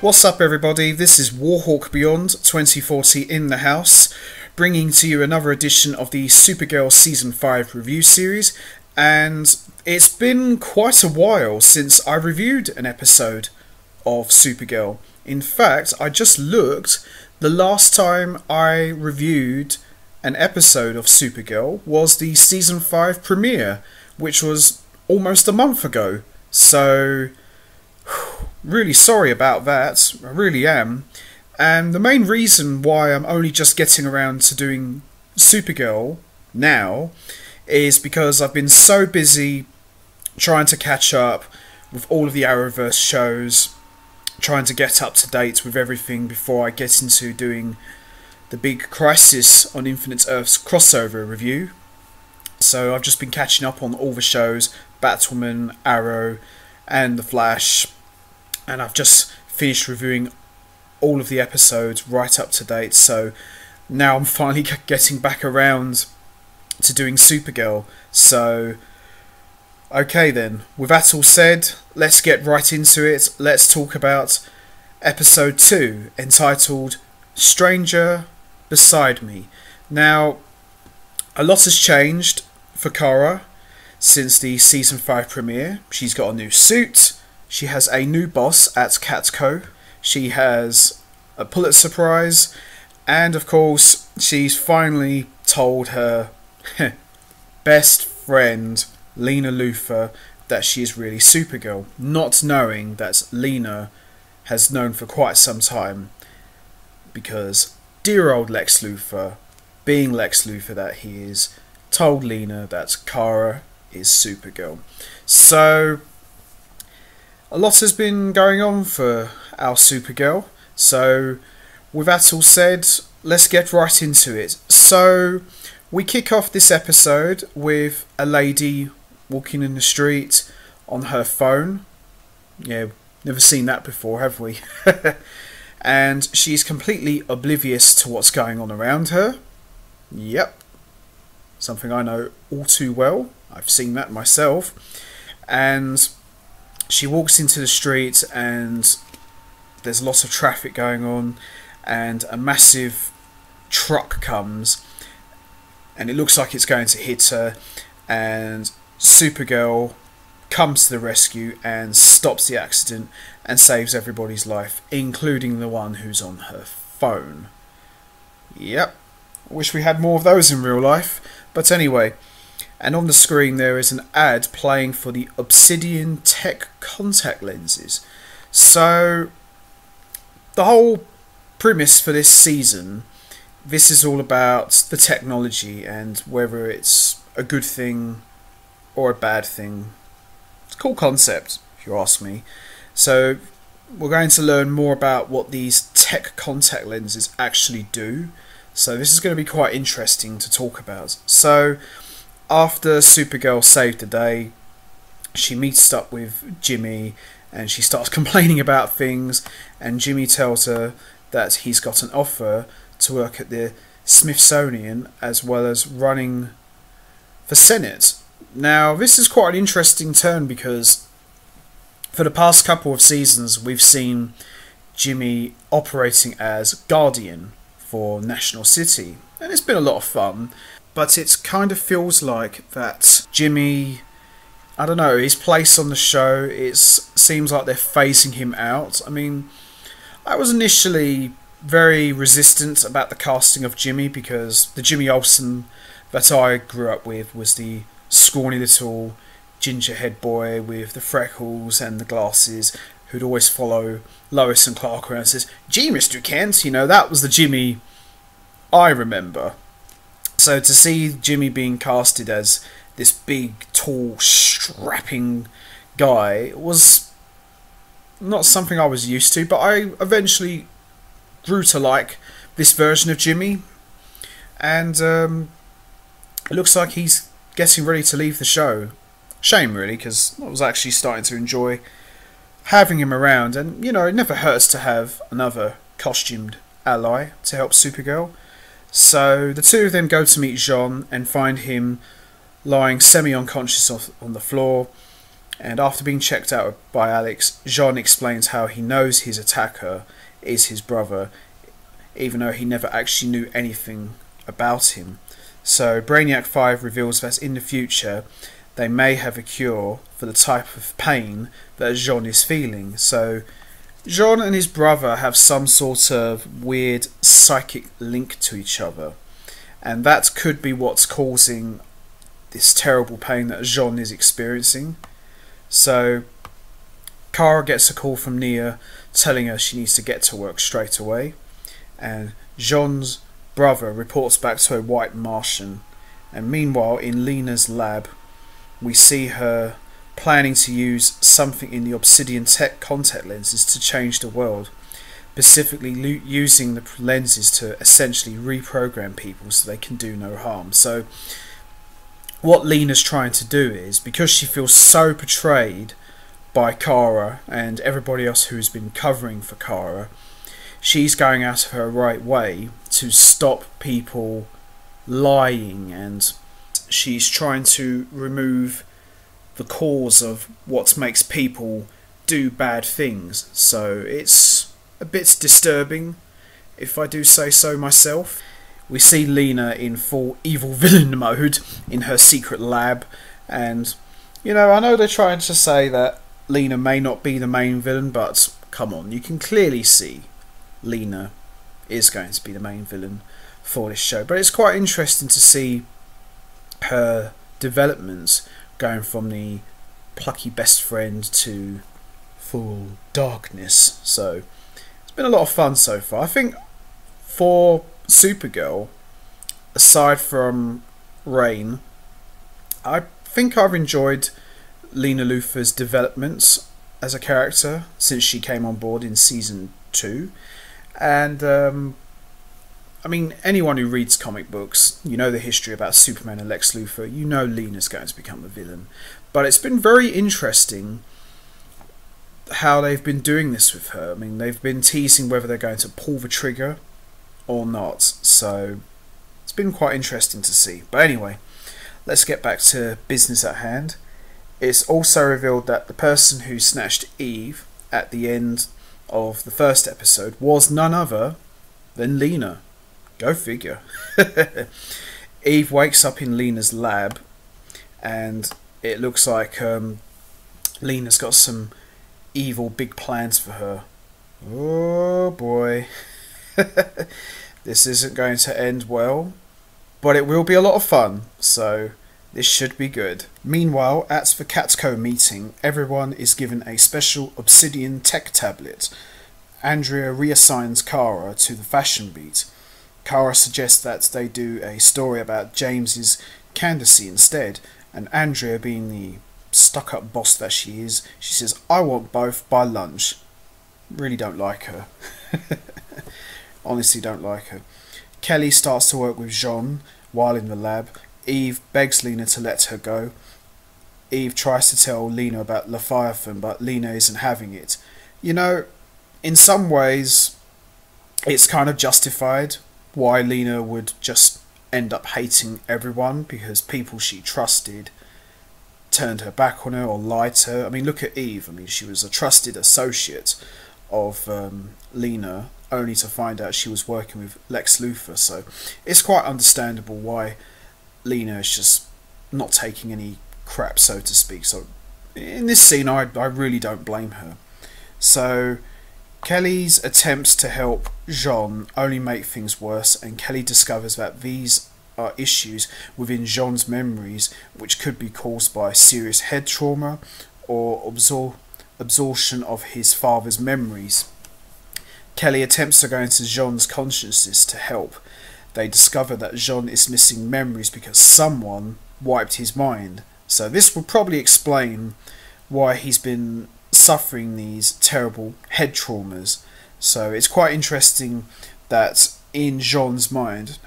What's up everybody, this is Warhawk Beyond 2040 in the house, bringing to you another edition of the Supergirl Season 5 review series, and it's been quite a while since I reviewed an episode of Supergirl. In fact, I just looked, the last time I reviewed an episode of Supergirl was the Season 5 premiere, which was almost a month ago, so really sorry about that, I really am. And the main reason why I'm only just getting around to doing Supergirl now is because I've been so busy trying to catch up with all of the Arrowverse shows, trying to get up to date with everything before I get into doing the big Crisis on Infinite Earths crossover review. So I've just been catching up on all the shows, Batwoman, Arrow and The Flash, and I've just finished reviewing all of the episodes right up to date, so now I'm finally getting back around to doing Supergirl. So okay then, with that all said, let's get right into it. Let's talk about episode 2, entitled Stranger Beside Me. Now, a lot has changed for Kara since the season 5 premiere. She's got a new suit, she has a new boss at Catco, she has a Pulitzer Prize, and of course she's finally told her best friend Lena Luthor that she is really Supergirl, not knowing that Lena has known for quite some time, because dear old Lex Luthor, being Lex Luthor that he is, told Lena that Kara is Supergirl. So a lot has been going on for our Supergirl, so with that all said, let's get right into it. So we kick off this episode with a lady walking in the street on her phone. Yeah, never seen that before, have we? And she's completely oblivious to what's going on around her. Yep, something I know all too well. I've seen that myself. And she walks into the street and there's lots of traffic going on, and a massive truck comes and it looks like it's going to hit her, and Supergirl comes to the rescue and stops the accident and saves everybody's life, including the one who's on her phone. Yep, wish we had more of those in real life. But anyway, and on the screen there is an ad playing for the Obsidian Tech contact lenses. So the whole premise for this season, this is all about the technology and whether it's a good thing or a bad thing. It's a cool concept, if you ask me. So we're going to learn more about what these tech contact lenses actually do. So this is going to be quite interesting to talk about. So after Supergirl saved the day, she meets up with Jimmy and she starts complaining about things, and Jimmy tells her that he's got an offer to work at the Smithsonian as well as running for Senate. Now this is quite an interesting turn, because for the past couple of seasons we've seen Jimmy operating as Guardian for National City, and it's been a lot of fun, but it kind of feels like that Jimmy, I don't know, his place on the show, it seems like they're phasing him out. I mean, I was initially very resistant about the casting of Jimmy, because the Jimmy Olsen that I grew up with was the scrawny little gingerhead boy with the freckles and the glasses who'd always follow Lois and Clark around and says, "Gee, Mr. Kent," you know, that was the Jimmy I remember. So to see Jimmy being casted as this big, tall, strapping guy was not something I was used to, but I eventually grew to like this version of Jimmy, and it looks like he's getting ready to leave the show. Shame really, because I was actually starting to enjoy having him around, and you know, it never hurts to have another costumed ally to help Supergirl. So the two of them go to meet Jean and find him lying semi-unconscious on the floor, And after being checked out by Alex, Jean explains how he knows his attacker is his brother, even though he never actually knew anything about him. So Brainiac 5 reveals that in the future they may have a cure for the type of pain that Jean is feeling. So Jean and his brother have some sort of weird psychic link to each other, and that could be what's causing this terrible pain that Jean is experiencing. So Kara gets a call from Nia telling her she needs to get to work straight away, and Jean's brother reports back to a white Martian. And meanwhile, in Lena's lab, we see her planning to use something in the Obsidian tech contact lenses to change the world, specifically using the lenses to essentially reprogram people so they can do no harm. So what Lena's trying to do is, because she feels so betrayed by Kara and everybody else who's been covering for Kara, she's going out of her right way to stop people lying, and she's trying to remove the cause of what makes people do bad things. So it's a bit disturbing, if I do say so myself. We see Lena in full evil villain mode in her secret lab, and you know, I know they're trying to say that Lena may not be the main villain, but come on, you can clearly see Lena is going to be the main villain for this show. But it's quite interesting to see her developments going from the plucky best friend to full darkness. So it's been a lot of fun so far. I think for Supergirl, aside from Rain, I think I've enjoyed Lena Luthor's developments as a character since she came on board in season 2. And I mean, anyone who reads comic books, you know the history about Superman and Lex Luthor, you know Lena's going to become a villain. But it's been very interesting how they've been doing this with her. I mean, they've been teasing whether they're going to pull the trigger or not, so it's been quite interesting to see. But anyway, let's get back to business at hand. It's also revealed that the person who snatched Eve at the end of the first episode was none other than Lena. Go figure. Eve wakes up in Lena's lab, and it looks like Lena's got some evil big plans for her. Oh boy. This isn't going to end well, but it will be a lot of fun, so this should be good. Meanwhile, at the Catco meeting, everyone is given a special Obsidian tech tablet. Andrea reassigns Kara to the fashion beat. Kara suggests that they do a story about James's candidacy instead, and Andrea, being the stuck-up boss that she is, she says, "I want both by lunch." Really don't like her. Honestly don't like her. Kelly starts to work with Jean while in the lab. Eve begs Lena to let her go. Eve tries to tell Lena about Leviathan, but Lena isn't having it. You know, in some ways, it's kind of justified why Lena would just end up hating everyone, because people she trusted turned her back on her or lied to her. I mean, look at Eve. I mean, she was a trusted associate of Lena, only to find out she was working with Lex Luthor. So it's quite understandable why Lena is just not taking any crap, so to speak. So in this scene, I really don't blame her. So Kelly's attempts to help Jean only make things worse, and Kelly discovers that these are issues within Jean's memories which could be caused by serious head trauma or absorption of his father's memories. Kelly attempts to go into Jean's consciousness to help. They discover that Jean is missing memories because someone wiped his mind. So this will probably explain why he's been suffering these terrible head traumas. So it's quite interesting that in Jean's mind,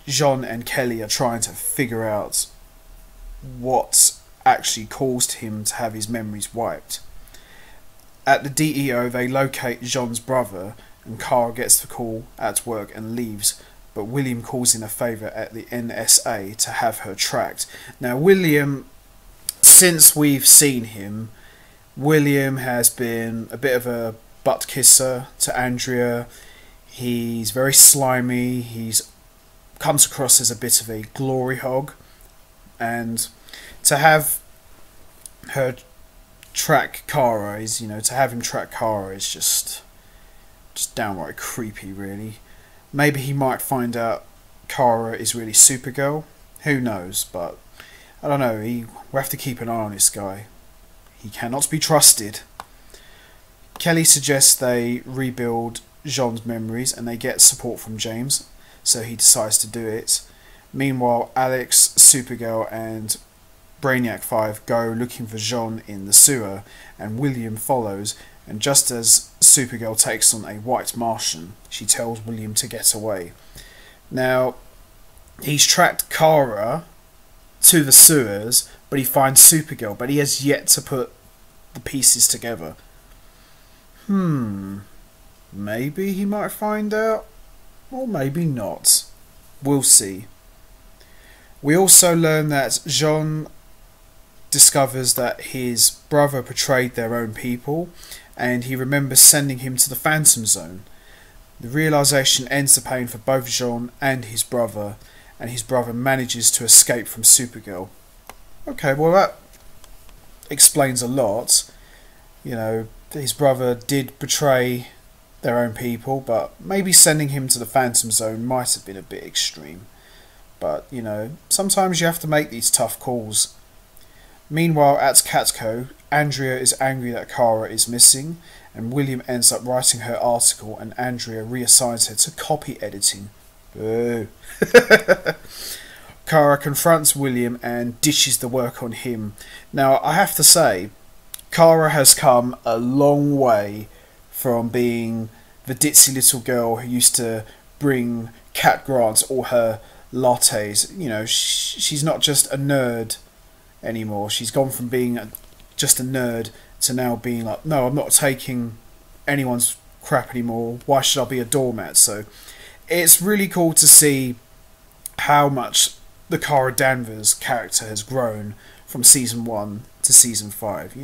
Jean and Kelly are trying to figure out what actually caused him to have his memories wiped. At the DEO, they locate Jean's brother, and Kara gets the call at work and leaves, but William calls in a favour at the NSA to have her tracked. Now, William since we've seen him, William has been a bit of a butt kisser to Andrea. He's very slimy. He's comes across as a bit of a glory hog, and to have her track Kara is, to have him track Kara is just downright creepy, really. Maybe he might find out Kara is really Supergirl. Who knows? But I don't know. We have to keep an eye on this guy. He cannot be trusted. Kelly suggests they rebuild Jean's memories, and they get support from James, so he decides to do it. Meanwhile, Alex, Supergirl, and Brainiac 5 go looking for Jean in the sewer, and William follows, and just as Supergirl takes on a white Martian, she tells William to get away. Now, he's tracked Kara to the sewers, but he finds Supergirl, but he has yet to put the pieces together. Maybe he might find out, or maybe not. We'll see. We also learn that Jean discovers that his brother betrayed their own people, and he remembers sending him to the Phantom Zone. The realization ends the pain for both Jean and his brother manages to escape from Supergirl. Okay, well that explains a lot. His brother did betray their own people, but maybe sending him to the Phantom Zone might have been a bit extreme. But, sometimes you have to make these tough calls. Meanwhile, at Catco, Andrea is angry that Kara is missing, and William ends up writing her article, and Andrea reassigns her to copy editing. Boo. Kara confronts William and dishes the work on him. Now, I have to say, Kara has come a long way from being the ditzy little girl who used to bring Cat Grant all her lattes. She's not just a nerd anymore. She's gone from being just a nerd to now being like, no, I'm not taking anyone's crap anymore. Why should I be a doormat? So it's really cool to see how much the Kara Danvers character has grown from season 1 to season 5.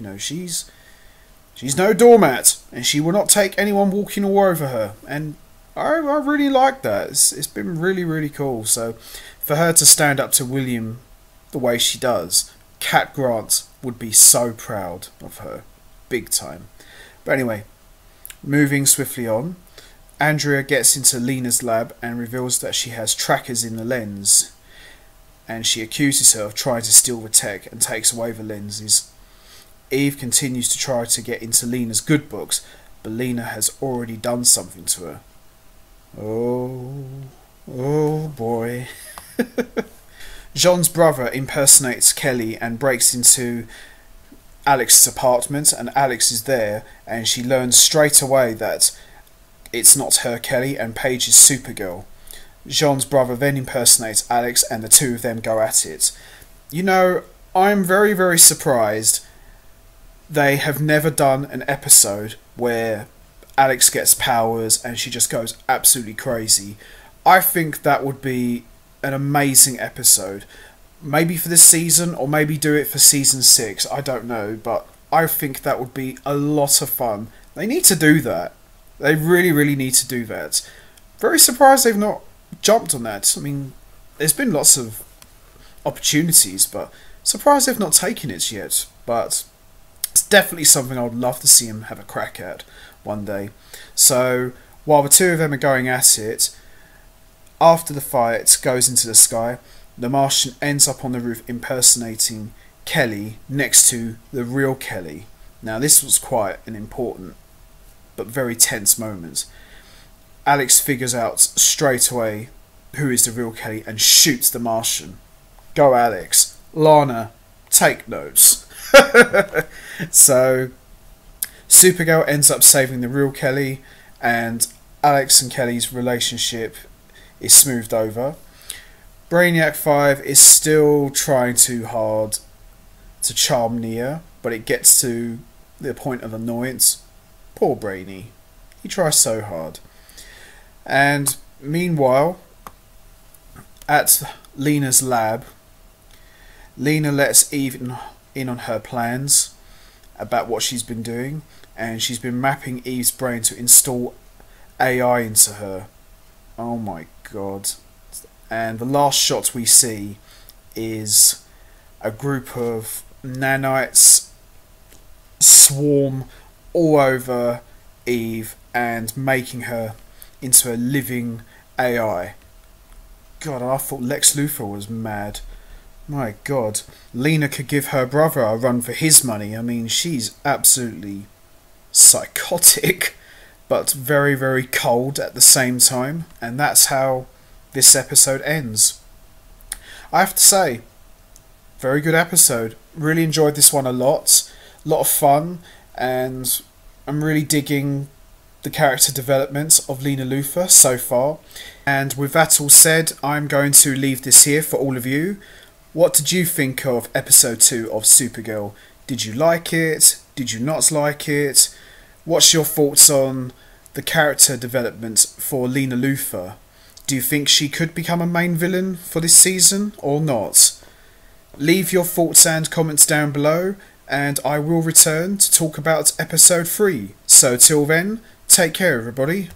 She's no doormat, and she will not take anyone walking all over her. And I really like that. It's been really, really cool. So for her to stand up to William the way she does, Cat Grant would be so proud of her. Big time. But anyway, moving swiftly on, Andrea gets into Lena's lab and reveals that she has trackers in the lens, and she accuses her of trying to steal the tech and takes away the lenses. Eve continues to try to get into Lena's good books, but Lena has already done something to her. Oh boy. Jean's brother impersonates Kelly and breaks into Alex's apartment, and Alex is there, and she learns straight away that it's not her Kelly, and Paige is Supergirl. Jean's brother then impersonates Alex, and the two of them go at it. I'm very, very surprised they have never done an episode where Alex gets powers and she just goes absolutely crazy. I think that would be an amazing episode. Maybe for this season, or maybe do it for season 6. I don't know, but I think that would be a lot of fun. They need to do that. They really, really need to do that. Very surprised they've not jumped on that. I mean, there's been lots of opportunities, but surprised they've not taken it yet. But it's definitely something I would love to see them have a crack at one day. So while the two of them are going at it, after the fight goes into the sky, the Martian ends up on the roof impersonating Kelly next to the real Kelly. Now this was quite an important but very tense moment. Alex figures out straight away who is the real Kelly and shoots the Martian. Go Alex. Lana, take notes. So Supergirl ends up saving the real Kelly, and Alex and Kelly's relationship is smoothed over. Brainiac 5 is still trying too hard to charm Nia, but it gets to the point of annoyance. Poor Brainy. He tries so hard. And meanwhile, at Lena's lab, Lena lets Eve in on her plans about what she's been doing, and she's been mapping Eve's brain to install AI into her. Oh my god. And the last shot we see is a group of nanites swarm all over Eve and making her into a living AI. God, I thought Lex Luthor was mad. My god. Lena could give her brother a run for his money. I mean, she's absolutely psychotic, but very, very cold at the same time. And that's how this episode ends. I have to say, very good episode. Really enjoyed this one a lot. A lot of fun, and I'm really digging the character development of Lena Luthor so far. And with that all said, I'm going to leave this here for all of you. What did you think of episode 2 of Supergirl? Did you like it? Did you not like it? What's your thoughts on the character development for Lena Luthor? Do you think she could become a main villain for this season or not? Leave your thoughts and comments down below, and I will return to talk about episode 3. So till then, take care everybody.